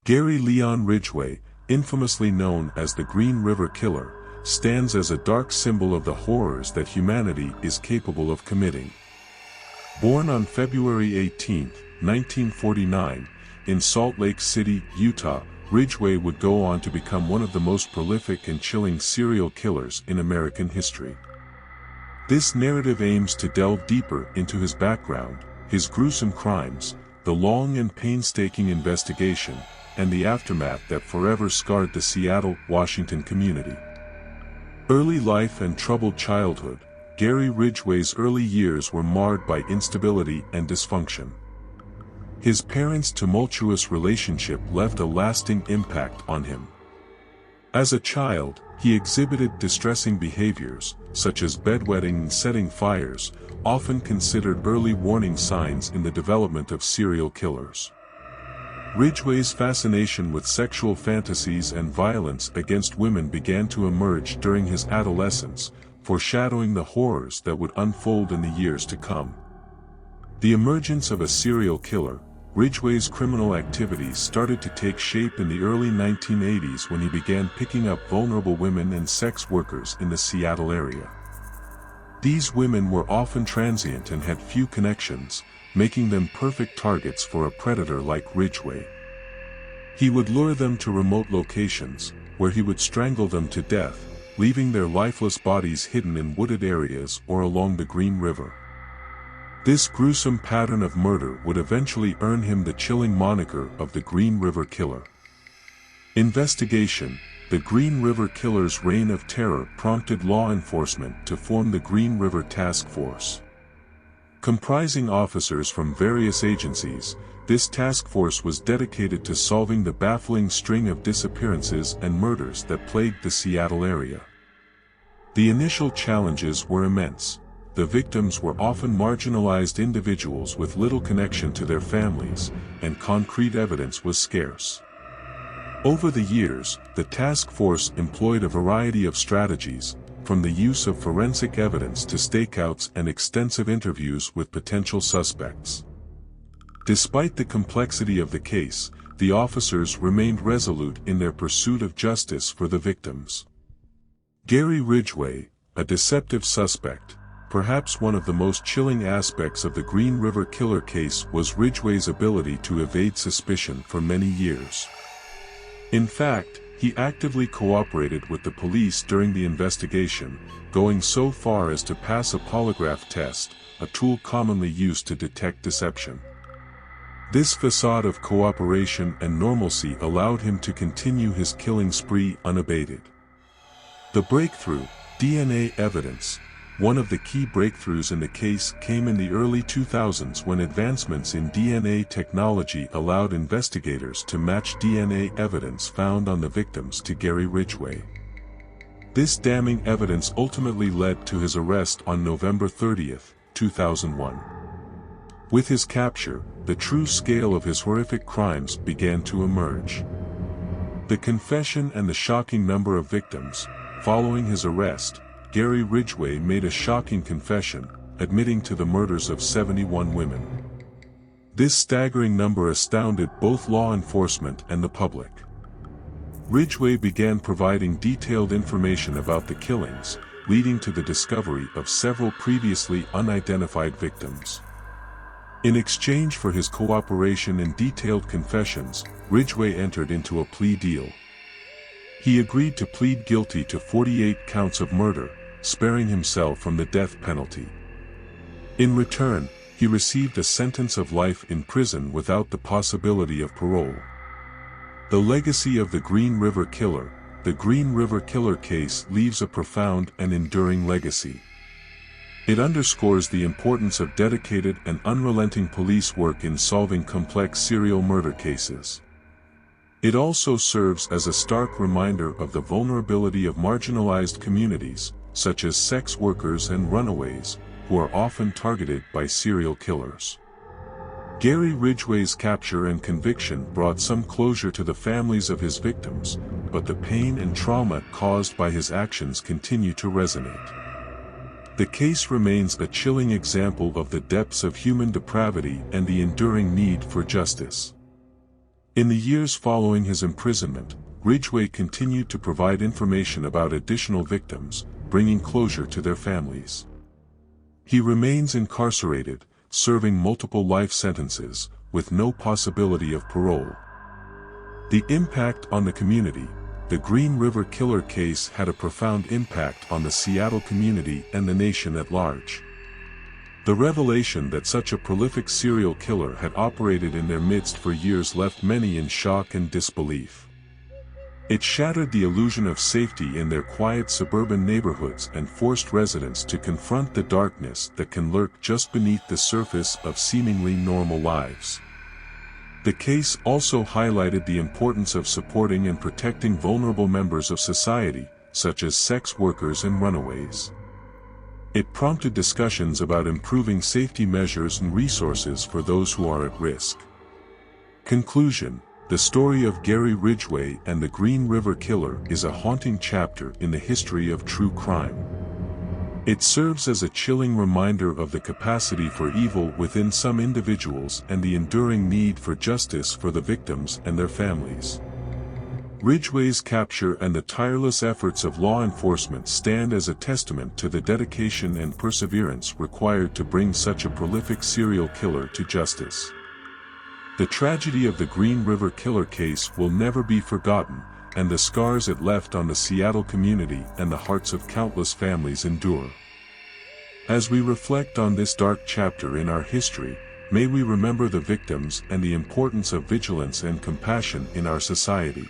Gary Leon Ridgway, infamously known as the Green River Killer, stands as a dark symbol of the horrors that humanity is capable of committing. Born on February 18, 1949, in Salt Lake City, Utah, Ridgway would go on to become one of the most prolific and chilling serial killers in American history. This narrative aims to delve deeper into his background, his gruesome crimes, the long and painstaking investigation, and the aftermath that forever scarred the Seattle, Washington community. Early life and troubled childhood. Gary Ridgway's early years were marred by instability and dysfunction. His parents' tumultuous relationship left a lasting impact on him. As a child, he exhibited distressing behaviors, such as bedwetting and setting fires, often considered early warning signs in the development of serial killers. Ridgway's fascination with sexual fantasies and violence against women began to emerge during his adolescence, foreshadowing the horrors that would unfold in the years to come. The emergence of a serial killer. Ridgway's criminal activities started to take shape in the early 1980s when he began picking up vulnerable women and sex workers in the Seattle area. These women were often transient and had few connections, making them perfect targets for a predator like Ridgway. He would lure them to remote locations, where he would strangle them to death, leaving their lifeless bodies hidden in wooded areas or along the Green River. This gruesome pattern of murder would eventually earn him the chilling moniker of the Green River Killer. Investigation. The Green River Killer's reign of terror prompted law enforcement to form the Green River Task Force. Comprising officers from various agencies, this task force was dedicated to solving the baffling string of disappearances and murders that plagued the Seattle area. The initial challenges were immense. The victims were often marginalized individuals with little connection to their families, and concrete evidence was scarce. Over the years, the task force employed a variety of strategies, from the use of forensic evidence to stakeouts and extensive interviews with potential suspects. Despite the complexity of the case, the officers remained resolute in their pursuit of justice for the victims. Gary Ridgway, a deceptive suspect. Perhaps one of the most chilling aspects of the Green River Killer case was Ridgway's ability to evade suspicion for many years. In fact, he actively cooperated with the police during the investigation, going so far as to pass a polygraph test, a tool commonly used to detect deception. This facade of cooperation and normalcy allowed him to continue his killing spree unabated. The breakthrough, DNA evidence. One of the key breakthroughs in the case came in the early 2000s when advancements in DNA technology allowed investigators to match DNA evidence found on the victims to Gary Ridgway. This damning evidence ultimately led to his arrest on November 30, 2001. With his capture, the true scale of his horrific crimes began to emerge. The confession and the shocking number of victims. Following his arrest, Gary Ridgway made a shocking confession, admitting to the murders of 71 women. This staggering number astounded both law enforcement and the public. Ridgway began providing detailed information about the killings, leading to the discovery of several previously unidentified victims. In exchange for his cooperation and detailed confessions, Ridgway entered into a plea deal. He agreed to plead guilty to 48 counts of murder, sparing himself from the death penalty. In return, he received a sentence of life in prison without the possibility of parole. The legacy of the Green River Killer. The Green River Killer case leaves a profound and enduring legacy. It underscores the importance of dedicated and unrelenting police work in solving complex serial murder cases. It also serves as a stark reminder of the vulnerability of marginalized communities, such as sex workers and runaways, who are often targeted by serial killers. Gary Ridgway's capture and conviction brought some closure to the families of his victims, but the pain and trauma caused by his actions continue to resonate. The case remains a chilling example of the depths of human depravity and the enduring need for justice. In the years following his imprisonment, Ridgway continued to provide information about additional victims, bringing closure to their families. He remains incarcerated, serving multiple life sentences, with no possibility of parole. The impact on the community. The Green River Killer case had a profound impact on the Seattle community and the nation at large. The revelation that such a prolific serial killer had operated in their midst for years left many in shock and disbelief. It shattered the illusion of safety in their quiet suburban neighborhoods and forced residents to confront the darkness that can lurk just beneath the surface of seemingly normal lives. The case also highlighted the importance of supporting and protecting vulnerable members of society, such as sex workers and runaways. It prompted discussions about improving safety measures and resources for those who are at risk. Conclusion: the story of Gary Ridgway and the Green River Killer is a haunting chapter in the history of true crime. It serves as a chilling reminder of the capacity for evil within some individuals and the enduring need for justice for the victims and their families. Ridgway's capture and the tireless efforts of law enforcement stand as a testament to the dedication and perseverance required to bring such a prolific serial killer to justice. The tragedy of the Green River Killer case will never be forgotten, and the scars it left on the Seattle community and the hearts of countless families endure. As we reflect on this dark chapter in our history, may we remember the victims and the importance of vigilance and compassion in our society.